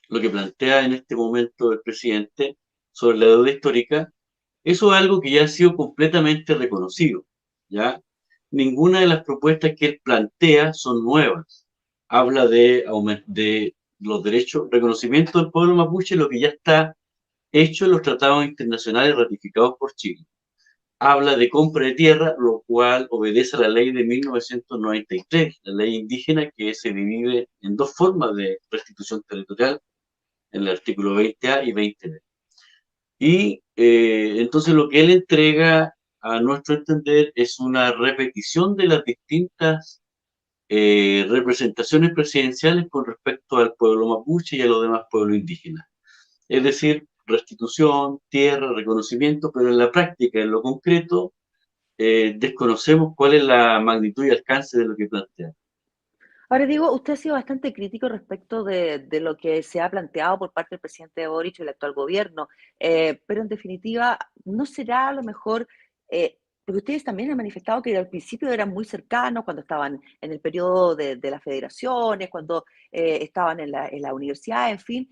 lo que plantea en este momento el presidente sobre la deuda histórica, eso es algo que ya ha sido completamente reconocido, ¿ya? Ninguna de las propuestas que él plantea son nuevas. Habla de los derechos, reconocimiento del pueblo mapuche, lo que ya está hecho en los tratados internacionales ratificados por Chile. Habla de compra de tierra, lo cual obedece a la ley de 1993, la ley indígena, que se divide en dos formas de restitución territorial, en el artículo 20A y 20B. Y entonces lo que él entrega, a nuestro entender, es una repetición de las distintas representaciones presidenciales con respecto al pueblo mapuche y a los demás pueblos indígenas. Es decir, restitución, tierra, reconocimiento, pero en la práctica, en lo concreto, desconocemos cuál es la magnitud y alcance de lo que plantea. Ahora digo, usted ha sido bastante crítico respecto de lo que se ha planteado por parte del presidente Boric y el actual gobierno, pero en definitiva, ¿no será a lo mejor, porque ustedes también han manifestado que al principio eran muy cercanos cuando estaban en el periodo de las federaciones, cuando estaban en la universidad, en fin,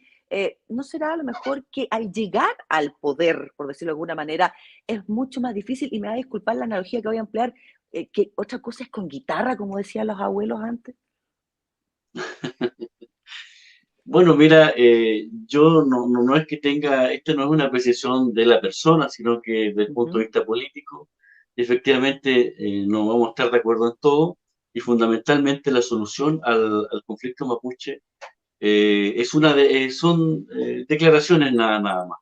¿no será a lo mejor que al llegar al poder, por decirlo de alguna manera, es mucho más difícil, y me va a disculpar la analogía que voy a emplear, que otra cosa es con guitarra, como decían los abuelos antes? Bueno, mira, yo no es que tenga, esta no es una apreciación de la persona, sino que desde el punto de Ujú. vista político, efectivamente no vamos a estar de acuerdo en todo y fundamentalmente la solución al conflicto mapuche son declaraciones nada más.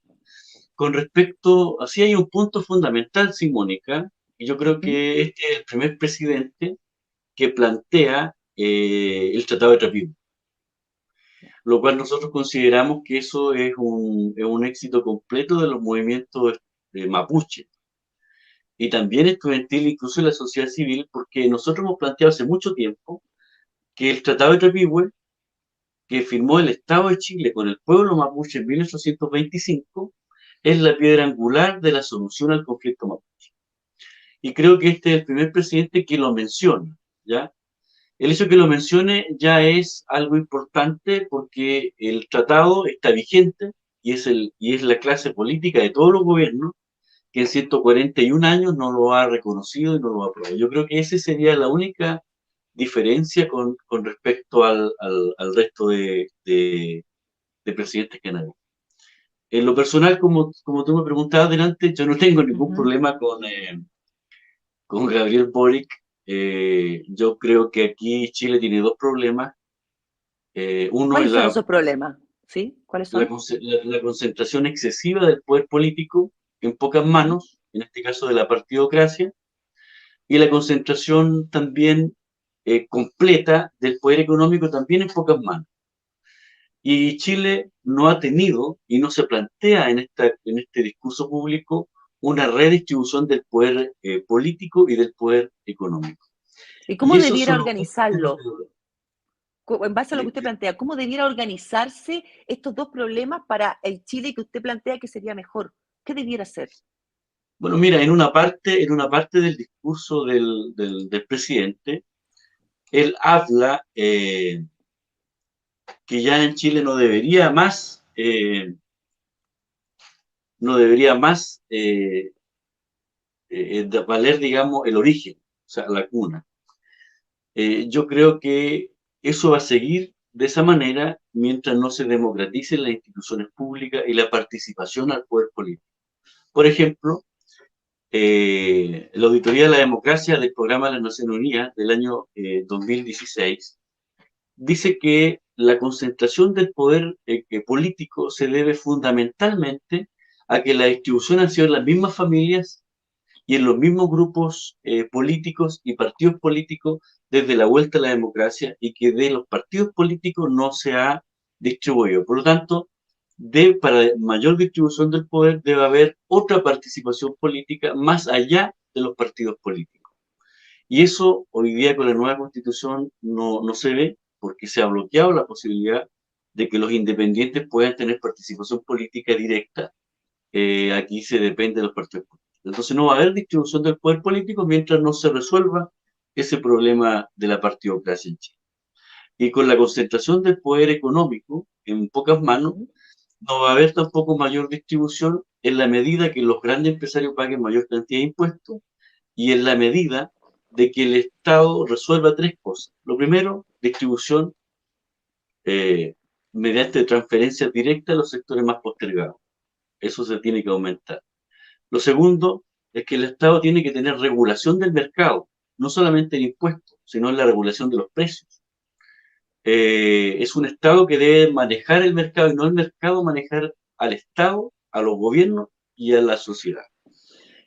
Con respecto, así hay un punto fundamental, sí, Mónica, y yo creo Ujú. que este es el primer presidente que plantea el Tratado de Trapiro, lo cual nosotros consideramos que eso es un éxito completo de los movimientos mapuche y también estudiantil, incluso de la sociedad civil, porque nosotros hemos planteado hace mucho tiempo que el Tratado de Trapihue, que firmó el Estado de Chile con el pueblo mapuche en 1825, es la piedra angular de la solución al conflicto mapuche. Y creo que este es el primer presidente que lo menciona, ¿ya? El hecho de que lo mencione ya es algo importante porque el tratado está vigente y es la clase política de todos los gobiernos que en 141 años no lo ha reconocido y no lo ha aprobado. Yo creo que esa sería la única diferencia con respecto al resto de presidentes que han habido. En lo personal, como tú me preguntabas delante, yo no tengo ningún Ujú. problema con Gabriel Boric. Yo creo que aquí Chile tiene dos problemas. Uno es ¿Cuáles son esos problemas? ¿Sí? ¿Cuáles son? la concentración excesiva del poder político en pocas Ujú. manos, en este caso de la partidocracia, y la concentración también completa del poder económico también en pocas manos. Y Chile no ha tenido y no se plantea en este discurso público una redistribución del poder político y del poder económico. ¿Y Y cómo esos debiera son los dos puntos organizarlo? de... En base a lo que de- usted plantea, ¿cómo debiera organizarse estos dos problemas para el Chile que usted plantea que sería mejor? ¿Qué debiera hacer? Bueno, mira, en una parte del discurso del presidente, él habla que ya en Chile no debería más valer, digamos, el origen, o sea, la cuna. Yo creo que eso va a seguir de esa manera mientras no se democraticen las instituciones públicas y la participación al poder político. Por ejemplo, la Auditoría de la Democracia del Programa de las Naciones Unidas del año 2016 dice que la concentración del poder político se debe fundamentalmente a que la distribución ha sido en las mismas familias y en los mismos grupos políticos y partidos políticos desde la vuelta a la democracia y que de los partidos políticos no se ha distribuido. Por lo tanto, para mayor distribución del poder debe haber otra participación política más allá de los partidos políticos. Y eso hoy día con la nueva constitución no se ve porque se ha bloqueado la posibilidad de que los independientes puedan tener participación política directa. Aquí se depende de los partidos políticos. Entonces no va a haber distribución del poder político mientras no se resuelva ese problema de la partidocracia en Chile. Y con la concentración del poder económico en pocas manos, Ujú. no va a haber tampoco mayor distribución en la medida que los grandes empresarios paguen mayor cantidad de impuestos y en la medida de que el Estado resuelva tres cosas. Lo primero, distribución eh, mediante transferencias directas a los sectores más postergados. Eso se tiene que aumentar. Lo segundo es que el Estado tiene que tener regulación del mercado, no solamente en impuestos, sino en la regulación de los precios. Es un Estado que debe manejar el mercado y no el mercado manejar al Estado, a los gobiernos y a la sociedad.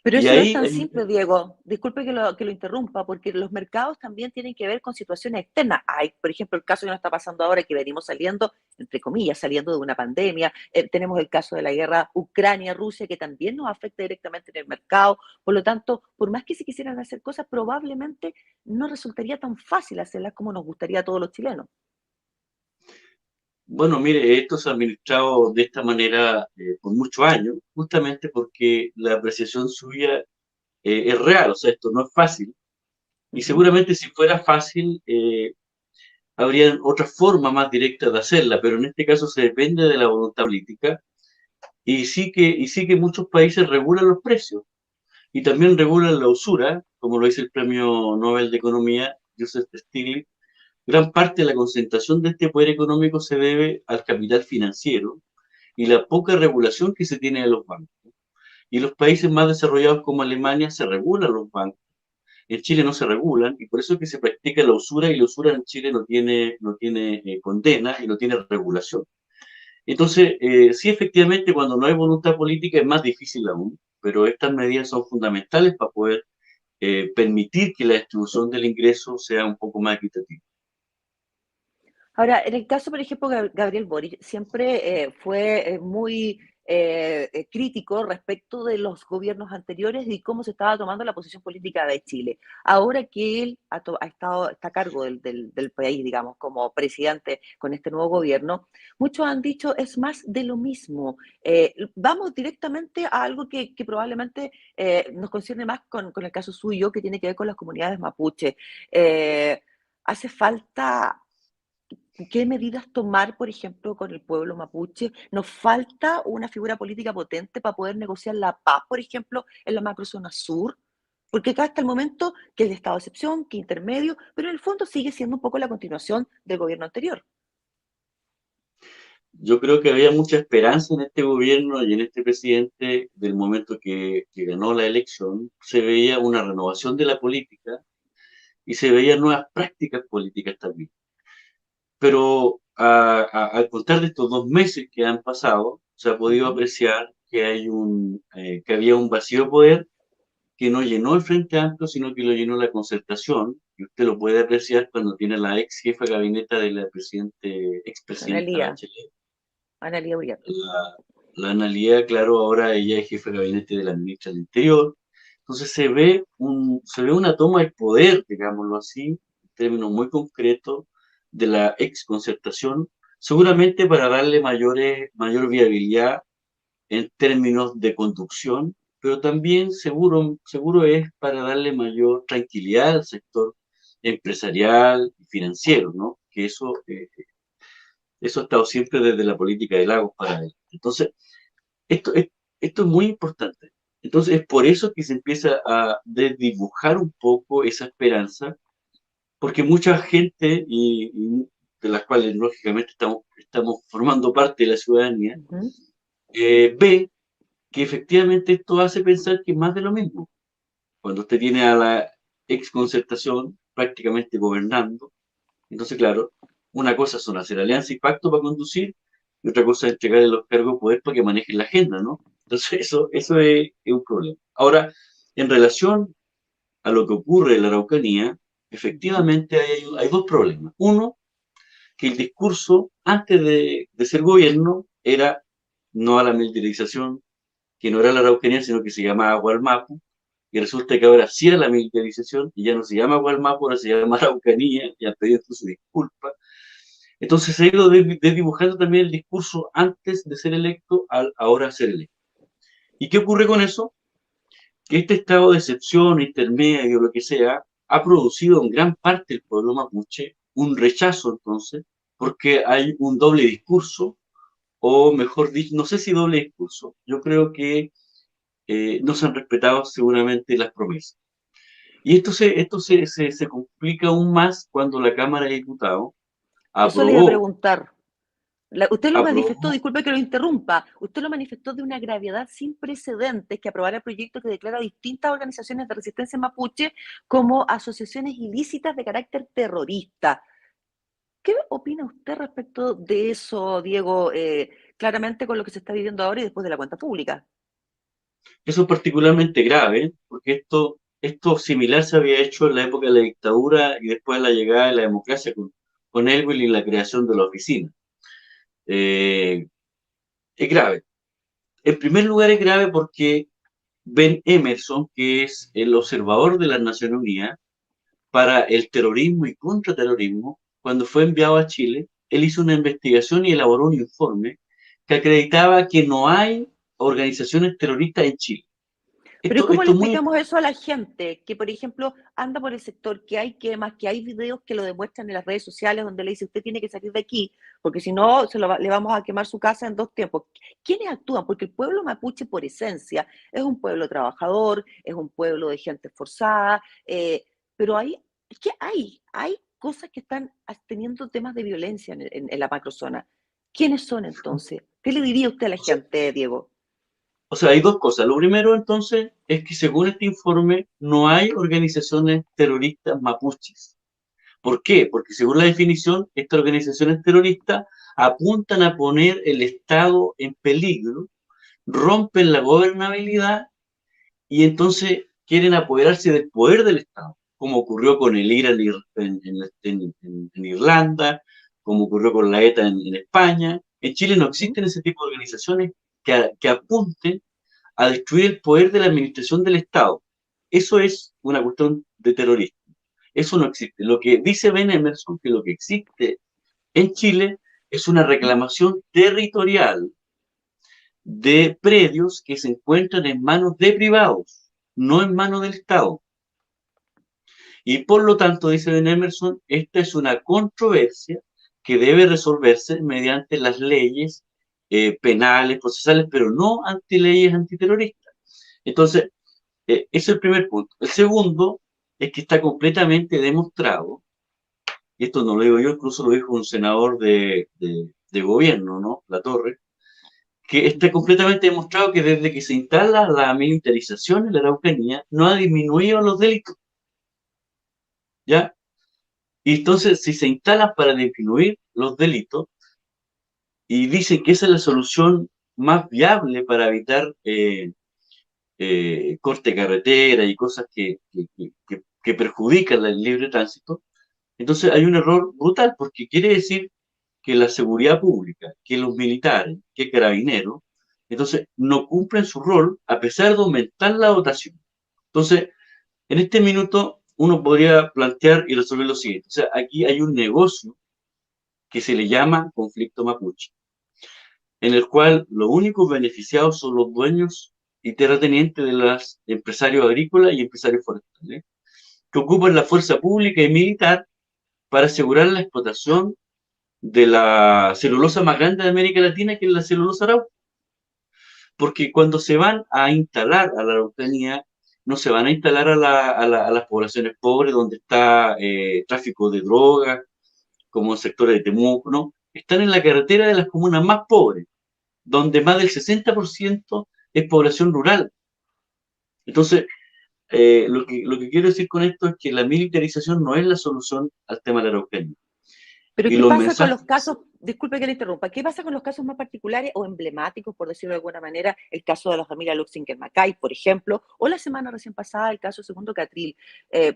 Pero Y eso no es ahí tan hay, simple, Diego. Disculpe que lo interrumpa, porque los mercados también tienen que ver con situaciones externas. Hay, por ejemplo, el caso que nos está pasando ahora, que venimos saliendo, entre comillas, saliendo de una pandemia. Tenemos el caso de la guerra Ucrania-Rusia, que también nos afecta directamente en el mercado. Por lo tanto, por más que se quisieran hacer cosas, probablemente no resultaría tan fácil hacerlas como nos gustaría a todos los chilenos. bueno, mire, esto se ha administrado de esta manera por muchos años, justamente porque la apreciación suya es real, o sea, esto no es fácil. Y Ujú. seguramente si fuera fácil, habrían otras formas más directas de hacerla, pero en este caso se depende de la voluntad política y sí que muchos países regulan los precios y también regulan la usura, como lo dice el Premio Nobel de Economía, Joseph Stiglitz. Gran parte de la concentración de este poder económico se debe al capital financiero y la poca regulación que se tiene de los bancos. Y los países más desarrollados como Alemania se regulan los bancos. En Chile no se regulan y por eso es que se practica la usura y la usura en Chile no tiene condena y no tiene regulación. Entonces, sí, efectivamente, cuando no hay voluntad política es más difícil aún, pero estas medidas son fundamentales para poder permitir que la distribución del ingreso sea un poco más equitativa. Ahora, en el caso, por ejemplo, Gabriel Boric siempre fue muy crítico respecto de los gobiernos anteriores y cómo se estaba tomando la posición política de Chile. Ahora que él está a cargo del país, digamos, como presidente con este nuevo gobierno, muchos han dicho es más de lo mismo. Vamos directamente a algo que probablemente nos concierne más con el caso suyo, que tiene que ver con las comunidades mapuche. Eh, ¿Hace falta qué medidas tomar, por ejemplo, con el pueblo mapuche? ¿Nos falta una figura política potente para poder negociar la paz, por ejemplo, en la macrozona sur? Porque acá hasta el momento que es de estado de excepción, que intermedio, pero en el fondo sigue siendo un poco la continuación del gobierno anterior. Yo creo que había mucha esperanza en este gobierno y en este presidente del momento que ganó la elección. Se veía una renovación de la política y se veían nuevas prácticas políticas también. Pero al contar de estos 2 meses que han pasado, se ha podido Ujú. apreciar que había un vacío de poder que no llenó el Frente Amplio, sino que lo llenó la concertación, y usted lo puede apreciar cuando tiene a la ex jefa de gabinete de la expresidenta Analía, Bachelet. Analía Uriarte. La Analía, claro, ahora ella es jefa de gabinete de la ministra del Interior. Entonces se ve una toma de poder, digámoslo así, en términos muy concretos, de la ex concertación, seguramente para darle mayor viabilidad en términos de conducción, pero también seguro es para darle mayor tranquilidad al sector empresarial y financiero, ¿no? Que eso ha estado siempre desde la política de Lagos para él. Entonces, esto es muy importante. Entonces, es por eso que se empieza a desdibujar un poco esa esperanza, porque mucha gente, y de las cuales lógicamente estamos formando parte de la ciudadanía, Ujú. ve que efectivamente esto hace pensar que es más de lo mismo. Cuando usted tiene a la ex concertación prácticamente gobernando, entonces, claro, una cosa son hacer alianza y pacto para conducir, y otra cosa es entregarle los cargos de poder para que manejen la agenda, ¿no? Entonces, eso es un problema. Ahora, en relación a lo que ocurre en la Araucanía, Ujú. efectivamente hay dos problemas. Uno, que el discurso antes de ser gobierno era no a la militarización, que no era la Araucanía, sino que se llamaba Gualmapu, y resulta que ahora sí era la militarización, y ya no se llama Gualmapu, ahora se llama Araucanía, y han pedido incluso disculpas. Entonces se ha ido desdibujando también el discurso antes de ser electo al ahora ser electo. ¿Y qué ocurre con eso? Que este estado de excepción intermedio, o lo que sea, ha producido en gran parte el pueblo mapuche un rechazo entonces, porque hay un doble discurso, o mejor dicho, no sé si doble discurso, yo creo que no se han respetado seguramente las promesas. Y esto se complica aún más cuando la Cámara de Diputados Eso le iba a aprobó, preguntar. Usted lo manifestó, aprobó, disculpe que lo interrumpa, usted lo manifestó de una gravedad sin precedentes que aprobara el proyecto que declara distintas organizaciones de resistencia mapuche como asociaciones ilícitas de carácter terrorista. ¿Qué opina usted respecto de eso, Diego, claramente con lo que se está viviendo ahora y después de la cuenta pública? eso es particularmente grave, porque esto similar se había hecho en la época de la dictadura y después de la llegada de la democracia con Elwin y la creación de la oficina. Eh, es grave. En primer lugar es grave porque Ben Emerson, que es el observador de las Naciones Unidas para el terrorismo y contraterrorismo, cuando fue enviado a Chile, él hizo una investigación y elaboró un informe que acreditaba que no hay organizaciones terroristas en Chile. Pero ¿y Esto, cómo le esto es muy explicamos eso a la gente que, por ejemplo, anda por el sector, que hay quemas, que hay videos que lo demuestran en las redes sociales donde le dice usted tiene que salir de aquí, porque si no le vamos a quemar su casa en 2 tiempos? ¿Quiénes actúan? Porque el pueblo mapuche, por esencia, es un pueblo trabajador, es un pueblo de gente esforzada, pero ¿qué hay? Hay cosas que están teniendo temas de violencia en la macrozona. ¿Quiénes son entonces? ¿Qué le diría usted a la o sea, gente, Diego? o sea, hay dos cosas. Lo primero, entonces, es que según este informe, no hay organizaciones terroristas mapuches. ¿Por qué? Porque según la definición, estas organizaciones terroristas apuntan a poner el Estado en peligro, rompen la gobernabilidad y entonces quieren apoderarse del poder del Estado, como ocurrió con el IRA en Irlanda, como ocurrió con la ETA en España. En Chile no ¿Mm? existen ese tipo de organizaciones que apunten a destruir el poder de la administración del Estado. Eso es una cuestión de terrorismo. Eso no existe. Lo que dice Ben Emerson, que lo que existe en Chile es una reclamación territorial de predios que se encuentran en manos de privados, no en manos del Estado. Y por lo tanto, dice Ben Emerson, esta es una controversia que debe resolverse mediante las leyes penales, procesales, pero no ante leyes antiterroristas. Entonces, ese es el primer punto. El segundo es que está completamente demostrado, y esto no lo digo yo, incluso lo dijo un senador de gobierno, ¿no? La Torre, que está Ujú. completamente demostrado que desde que se instala la militarización en la Araucanía no ha disminuido los delitos, ¿ya? Y entonces, si se instalan para disminuir los delitos y dicen que esa es la solución más viable para evitar corte de carretera y cosas que perjudican el libre tránsito, entonces hay un error brutal porque quiere decir que la seguridad pública, que los militares, que carabineros, entonces no cumplen su rol a pesar de aumentar la dotación. Entonces, en este minuto uno podría plantear y resolver lo siguiente. O sea, aquí hay un negocio que se le llama conflicto mapuche, en el cual los únicos beneficiados son los dueños y terratenientes de los empresarios agrícolas y empresarios forestales, que ocupan la fuerza pública y militar para asegurar la explotación de la celulosa más grande de América Latina, que es la celulosa arauca. Porque cuando se van a instalar a la Araucanía, no se van a instalar a las poblaciones pobres donde está tráfico de drogas, como en sectores de Temuco, ¿no? Están en la carretera de las comunas más pobres, donde más del 60% es población rural. Entonces, lo que quiero decir con esto es que la militarización no es la solución al tema de la Araucanía. Pero Y ¿qué los pasa con los mensajes, casos, disculpe que le interrumpa, qué pasa con los casos más particulares o emblemáticos, por decirlo de alguna manera, el caso de la familia Luxinger Macay, por ejemplo, o la semana recién pasada el caso Segundo Catril?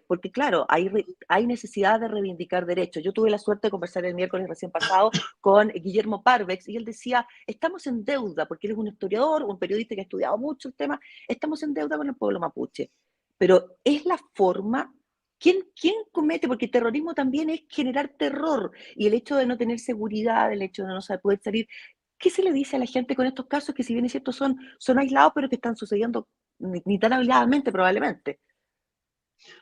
Porque claro, hay necesidad de reivindicar derechos. Yo tuve la suerte de conversar el miércoles recién pasado con Guillermo Parvex y él decía, estamos en deuda, porque él es un historiador, un periodista que ha estudiado mucho el tema, estamos en deuda con el pueblo mapuche. Pero es la forma. ¿Quién comete? Porque terrorismo también es generar terror y el hecho de no tener seguridad, el hecho de no saber poder salir. ¿Qué se le dice a la gente con estos casos que si bien es cierto son aislados, pero que están sucediendo ni tan aisladamente probablemente?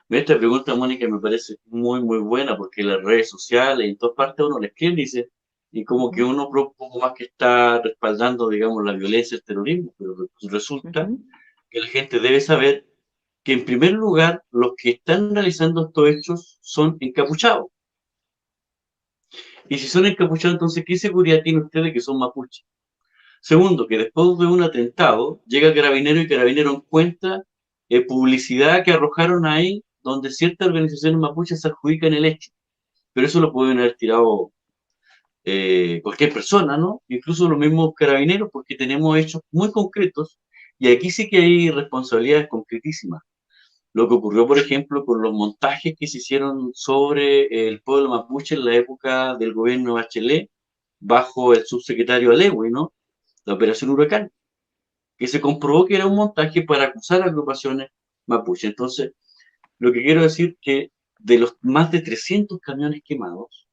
Esta pregunta, Mónica, me parece muy, muy buena porque en las redes sociales y en todas partes uno le escribe y dice, y como que Ujú, uno un poco más que está respaldando, digamos, la violencia, el terrorismo, pero resulta ujú, que la gente debe saber que en primer lugar los que están realizando estos hechos son encapuchados. Y si son encapuchados, entonces, ¿qué seguridad tiene usted de que son mapuches? Segundo, que después de un atentado, llega Carabinero y Carabinero encuentra publicidad que arrojaron ahí donde ciertas organizaciones mapuches se adjudican el hecho. Pero eso lo pueden haber tirado cualquier persona, ¿no? Incluso los mismos carabineros, porque tenemos hechos muy concretos y aquí sí que hay responsabilidades concretísimas. Lo que ocurrió, por ejemplo, con los montajes que se hicieron sobre el pueblo mapuche en la época del gobierno de Bachelet, bajo el subsecretario Alewi, ¿no? La Operación Huracán, que se comprobó que era un montaje para acusar a agrupaciones mapuche. Entonces, lo que quiero decir que de los más de 300 camiones quemados,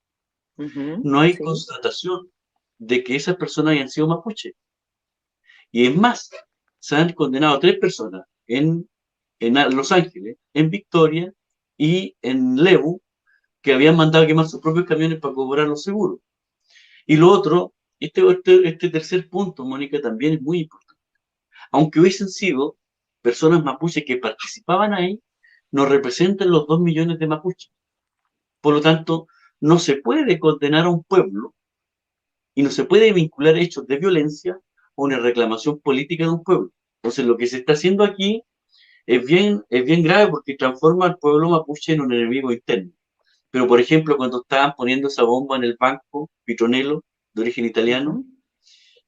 ujú, no hay sí. constatación de que esas personas hayan sido mapuche. Y es más, se han condenado a 3 personas en Los Ángeles, en Victoria y en Lebu, que habían mandado a quemar sus propios camiones para cobrar los seguros. Y lo otro, este tercer punto, Mónica, también es muy importante. Aunque hubiesen sido personas mapuches que participaban ahí, no representan los 2 millones de mapuches. Por lo tanto, no se puede condenar a un pueblo y no se puede vincular hechos de violencia a una reclamación política de un pueblo. Entonces, lo que se está haciendo aquí es bien grave porque transforma al pueblo mapuche en un enemigo interno. Pero, por ejemplo, cuando estaban poniendo esa bomba en el banco Pitronello, de origen italiano, Ujú.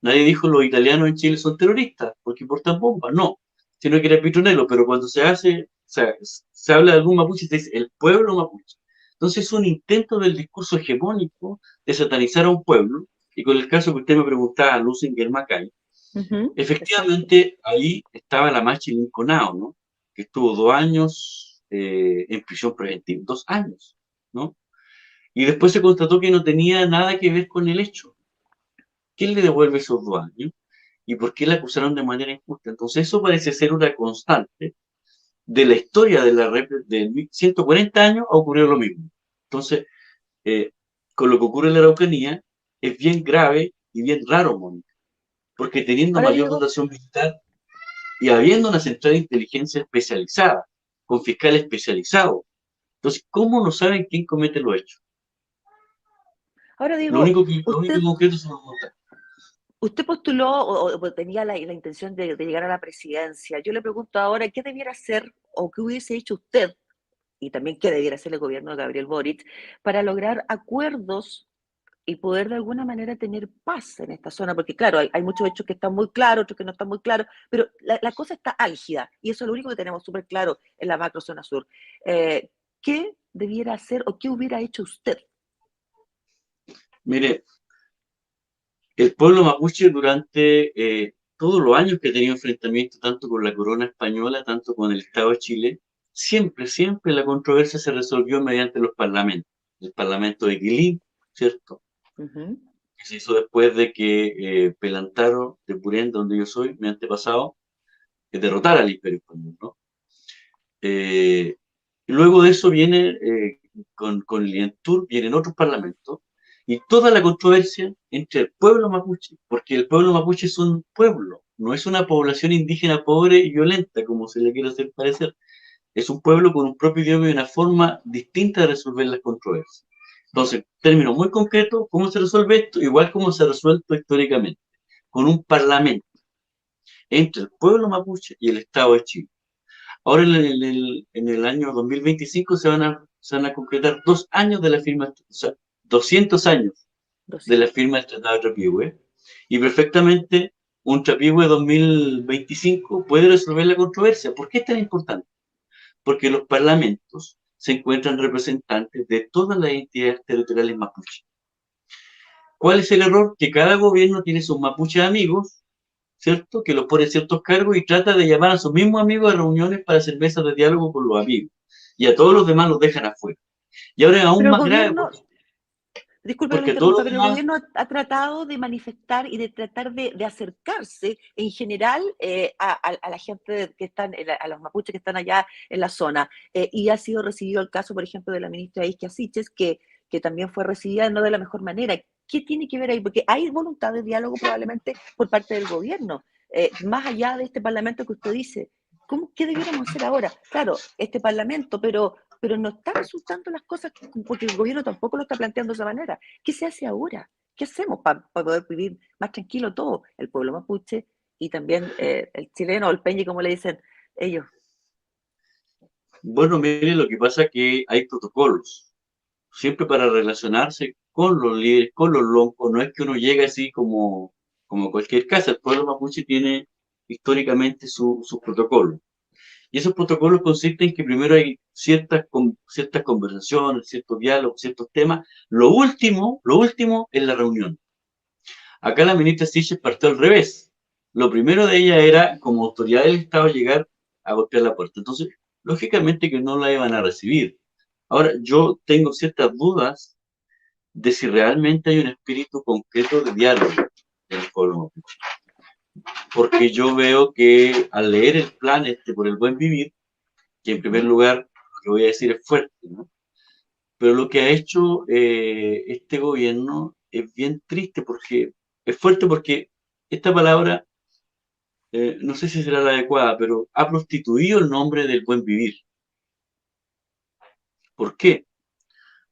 nadie dijo los italianos en Chile son terroristas porque portan bombas, no, sino que era Pitronello, pero cuando se hace, o sea, se habla de algún mapuche, se dice el pueblo mapuche. Entonces es un intento del discurso hegemónico de satanizar a un pueblo, y con el caso que usted me preguntaba, Lusinger Macay, Ujú, exacto. efectivamente ahí estaba la Machi Linconao, ¿no? Que estuvo 2 años en prisión preventiva, 2 años, ¿no? Y después se constató que no tenía nada que ver con el hecho. ¿Quién le devuelve esos 2 años? ¿Y por qué la acusaron de manera injusta? Entonces eso parece ser una constante de la historia de la red de 140 años ha ocurrido lo mismo. Entonces, eh, con lo que ocurre en la Araucanía, es bien grave y bien raro, Mónica, porque teniendo Ahora mayor Diego, dotación militar y habiendo una central de inteligencia especializada, con fiscal especializado, entonces, ¿cómo no saben quién comete los hechos? ahora Diego, Lo único usted, concreto son los montajes. usted postuló o tenía la intención de llegar a la presidencia. Yo le pregunto ahora, ¿qué debiera hacer o qué hubiese hecho usted y también qué debiera hacer el gobierno de Gabriel Boric para lograr acuerdos y poder de alguna manera tener paz en esta zona? Porque claro, hay muchos hechos que están muy claros, otros que no están muy claros, pero la cosa está álgida y eso es lo único que tenemos súper claro en la macro zona sur. ¿Qué debiera hacer o qué hubiera hecho usted? Mire, el pueblo mapuche durante todos los años que ha tenido enfrentamiento tanto con la corona española, tanto con el Estado de Chile, siempre, siempre la controversia se resolvió mediante los parlamentos. El parlamento de Quilín, ¿cierto? Uh -huh, Que se hizo después de que Pelantaro de Purén, donde yo soy, mi antepasado, que derrotara al Imperio Español, ¿no? Eh, Luego de eso viene, con el Lientur, vienen otros parlamentos, y toda la controversia entre el pueblo mapuche, porque el pueblo mapuche es un pueblo, no es una población indígena pobre y violenta, como se le quiere hacer parecer. Es un pueblo con un propio idioma y una forma distinta de resolver las controversias. Entonces, términos muy concretos, ¿cómo se resuelve esto? Igual como se ha resuelto históricamente, con un parlamento entre el pueblo mapuche y el Estado de Chile. Ahora en el año 2025 se van a concretar 2 años de la firma, o sea, 200 años de la 200. firma del Tratado de Trapihue, y perfectamente un Trapihue 2025 puede resolver la controversia. ¿Por qué es tan importante? Porque los parlamentos se encuentran representantes de todas las entidades territoriales mapuche. ¿Cuál es el error? Que cada gobierno tiene sus mapuches amigos, ¿cierto? Que los pone en ciertos cargos y trata de llamar a sus mismos amigos a reuniones para hacer mesas de diálogo con los amigos. Y a todos los demás los dejan afuera. Y ahora es aún Pero el más grave gobierno, porque Disculpe que lo porque todo lo interrumpa, pero el demás, gobierno ha tratado de manifestar y de tratar de acercarse en general a la gente que están, a los mapuches que están allá en la zona. Y ha sido recibido el caso, por ejemplo, de la ministra Isquia Siches, que también fue recibida no de la mejor manera. ¿Qué tiene que ver ahí? Porque hay voluntad de diálogo probablemente por parte del gobierno, más allá de este parlamento que usted dice. ¿Qué debiéramos hacer ahora? Claro, este parlamento, pero no están resultando las cosas porque el gobierno tampoco lo está planteando de esa manera. ¿Qué se hace ahora? ¿Qué hacemos para poder vivir más tranquilo todo? El pueblo mapuche y también el chileno o el peñi, como le dicen ellos. bueno, mire, lo que pasa es que hay protocolos, siempre para relacionarse con los líderes, con los loncos, no es que uno llegue así como cualquier casa, el pueblo mapuche tiene históricamente sus protocolos. Y esos protocolos consisten en que primero hay ciertas conversaciones, ciertos diálogos, ciertos temas. Lo último es la reunión. Acá la ministra Siches partió al revés. Lo primero de ella era, como autoridad del Estado, llegar a golpear la puerta. Entonces, lógicamente que no la iban a recibir. Ahora, yo tengo ciertas dudas de si realmente hay un espíritu concreto de diálogo en el pueblo mapuche. Porque yo veo que al leer el plan por el buen vivir, que en primer lugar, lo que voy a decir es fuerte, ¿no? Pero lo que ha hecho este gobierno es bien triste porque es fuerte porque esta palabra, no sé si será la adecuada, pero ha prostituido el nombre del buen vivir. ¿Por qué?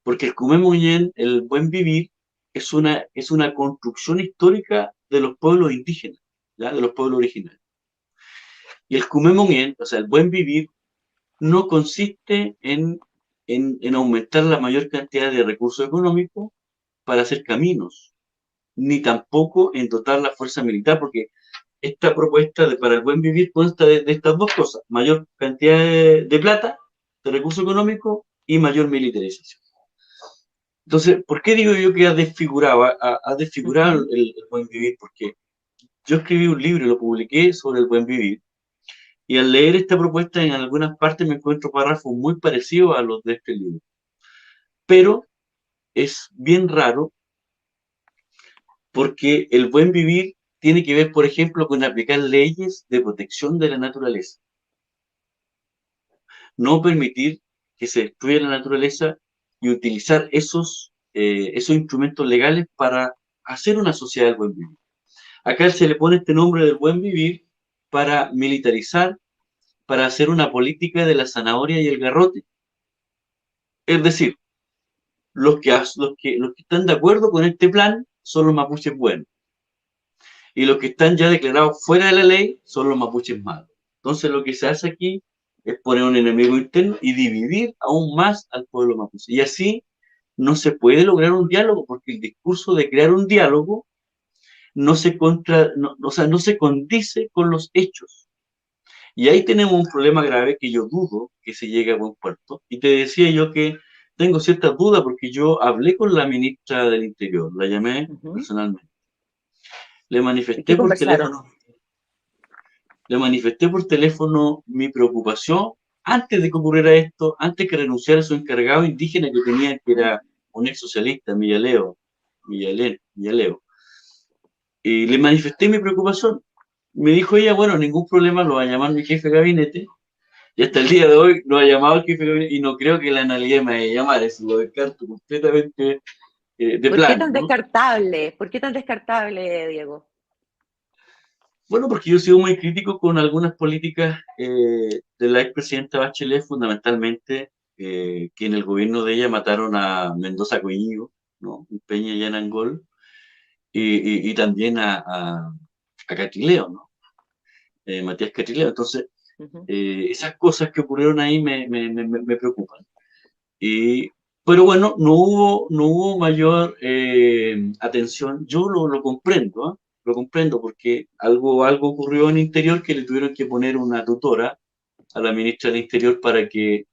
Porque el Kumemoyen, el buen vivir, es una construcción histórica de los pueblos indígenas, ¿ya? De los pueblos originarios. Y el Kumemoyen, o sea, el buen vivir, no consiste en aumentar la mayor cantidad de recursos económicos para hacer caminos, ni tampoco en dotar la fuerza militar, porque esta propuesta para el buen vivir consta de estas dos cosas: mayor cantidad de plata, de recursos económicos y mayor militarización. Entonces, ¿por qué digo yo que ha desfigurado? Ha Uh desfigurado -huh. el buen vivir, porque yo escribí un libro y lo publiqué sobre el buen vivir, y al leer esta propuesta en algunas partes me encuentro párrafos muy parecidos a los de este libro. Pero es bien raro porque el buen vivir tiene que ver, por ejemplo, con aplicar leyes de protección de la naturaleza. No permitir que se destruya la naturaleza y utilizar esos instrumentos legales para hacer una sociedad del buen vivir. Acá se le pone este nombre del buen vivir para militarizar, para hacer una política de la zanahoria y el garrote. Es decir, los que están de acuerdo con este plan son los mapuches buenos. Y los que están ya declarados fuera de la ley son los mapuches malos. Entonces lo que se hace aquí es poner un enemigo interno y dividir aún más al pueblo mapuche. Y así no se puede lograr un diálogo, porque el discurso de crear un diálogo o sea, no se condice con los hechos. Y ahí tenemos un problema grave que yo dudo que se llegue a buen puerto. Y te decía yo que tengo ciertas dudas porque yo hablé con la ministra del Interior, la llamé Uh -huh. personalmente. Le ¿Y qué manifesté por conversaron? teléfono Le manifesté por teléfono mi preocupación antes de que ocurriera esto, antes que renunciara a su encargado indígena que tenía, que era un ex socialista, Millaleo. Y le manifesté mi preocupación. Me dijo ella, bueno, ningún problema, lo va a llamar mi jefe de gabinete. Y hasta el día de hoy lo ha llamado el jefe de gabinete y no creo que la analidad me vaya a llamar, eso lo descarto completamente de ¿Por qué plano, tan ¿no? descartable? ¿Por qué tan descartable, Diego? Bueno, porque yo he sido muy crítico con algunas políticas de la expresidenta Bachelet, fundamentalmente que en el gobierno de ella mataron a Mendoza Coiñigo, ¿no? En Peña y en Angol, y también a Catrileo, ¿no? Matías Catrileo. Entonces, Uh -huh. esas cosas que ocurrieron ahí me preocupan. Y, pero bueno, no hubo mayor atención. Yo lo comprendo, ¿eh? Lo comprendo porque algo ocurrió en Interior que le tuvieron que poner una tutora a la ministra del Interior para que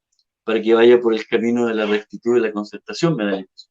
vaya por el camino de la rectitud y la concertación, me da la impresión.